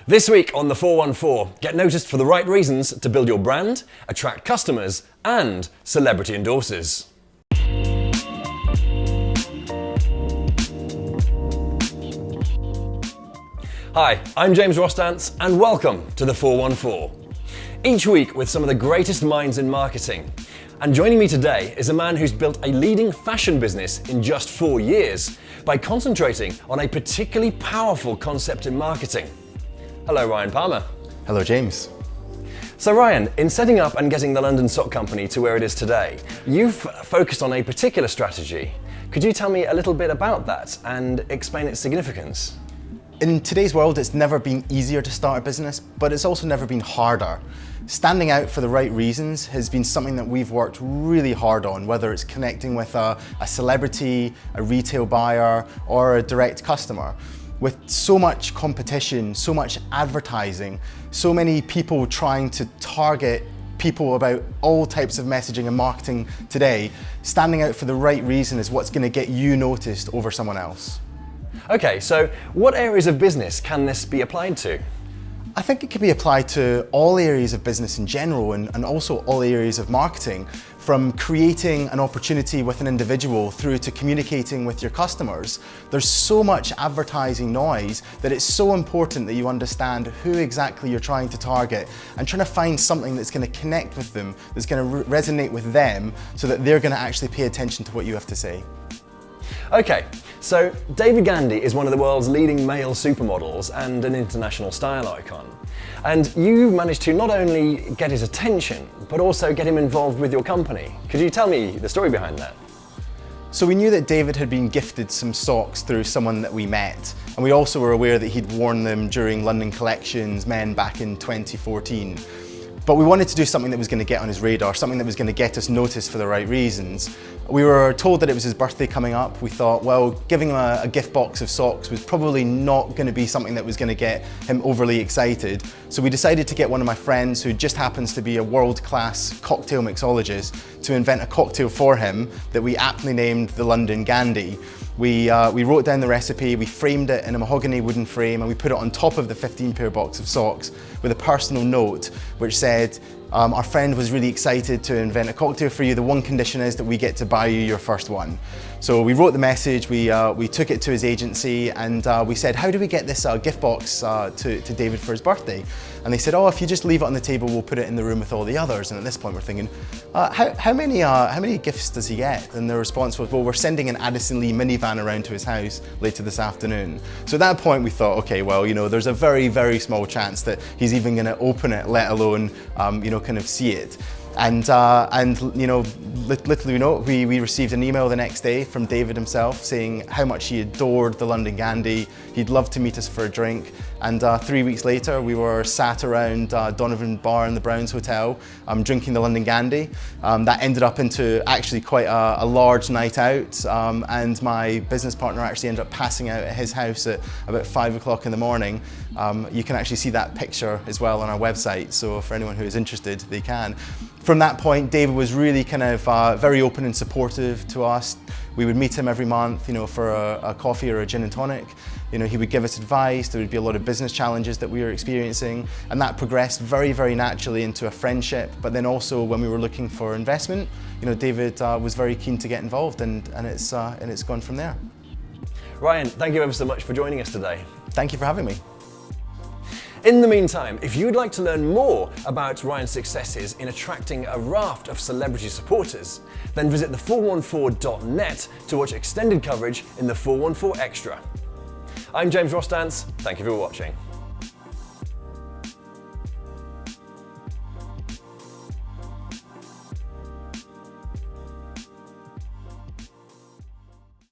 This week on the 414, get noticed for the right reasons to build your brand, attract customers, and celebrity endorsers. Hi, I'm James Rostance, and welcome to the 414. Each week with some of the greatest minds in marketing. And joining me today is a man who's built a leading fashion business in just 4 years by concentrating on a particularly powerful concept in marketing. Hello, Ryan Palmer. Hello, James. So Ryan, in setting up and getting the London sock company to where it is today, you've focused on a particular strategy. Could you tell me a little bit about that and explain its significance? In today's world, it's never been easier to start a business, but it's also never been harder. Standing out for the right reasons has been something that we've worked really hard on, whether it's connecting with a celebrity, a retail buyer, or a direct customer. With so much competition, so much advertising, so many people trying to target people about all types of messaging and marketing today, standing out for the right reason is what's going to get you noticed over someone else. Okay, so what areas of business can this be applied to? I think it can be applied to all areas of business in general and also all areas of marketing, from creating an opportunity with an individual through to communicating with your customers. There's so much advertising noise that it's so important that you understand who exactly you're trying to target and trying to find something that's going to connect with them, that's going to resonate with them so that they're going to actually pay attention to what you have to say. Okay, so David Gandy is one of the world's leading male supermodels and an international style icon. And you managed to not only get his attention, but also get him involved with your company. Could you tell me the story behind that? So we knew that David had been gifted some socks through someone that we met, and we also were aware that he'd worn them during London Collections Men back in 2014. But we wanted to do something that was going to get on his radar, something that was going to get us noticed for the right reasons. We were told that it was his birthday coming up. We thought, well, giving him a gift box of socks was probably not going to be something that was going to get him overly excited. So we decided to get one of my friends, who just happens to be a world-class cocktail mixologist, to invent a cocktail for him that we aptly named the London Gandy. We wrote down the recipe, we framed it in a mahogany wooden frame, and we put it on top of the 15-pair box of socks with a personal note which said, our friend was really excited to invent a cocktail for you. The one condition is that we get to buy you your first one. So we wrote the message, we took it to his agency, and we said, how do we get this gift box to David for his birthday? And they said, oh, if you just leave it on the table, we'll put it in the room with all the others. And at this point we're thinking, how many gifts does he get? And the response was, well, we're sending an Addison Lee minivan around to his house later this afternoon. So at that point we thought, okay, well, there's a very, very small chance that he's even going to open it, let alone, kind of see it. And little we received an email the next day from David himself saying how much he adored the London Gandy. He'd love to meet us for a drink. And 3 weeks later, we were sat around Donovan Bar in the Browns Hotel, drinking the London Gandy. That ended up into actually quite a large night out. And my business partner actually ended up passing out at his house at about 5 o'clock in the morning. You can actually see that picture as well on our website. So for anyone who is interested, they can. From that point, David was really kind of very open and supportive to us. We would meet him every month, for a coffee or a gin and tonic. He would give us advice. There would be a lot of business challenges that we were experiencing, and that progressed very, very naturally into a friendship. But then also, when we were looking for investment, David was very keen to get involved, and it's gone from there. Ryan, thank you ever so much for joining us today. Thank you for having me. In the meantime, if you'd like to learn more about Ryan's successes in attracting a raft of celebrity supporters, then visit the414.net to watch extended coverage in the 414 Extra. I'm James Rostance, thank you for watching.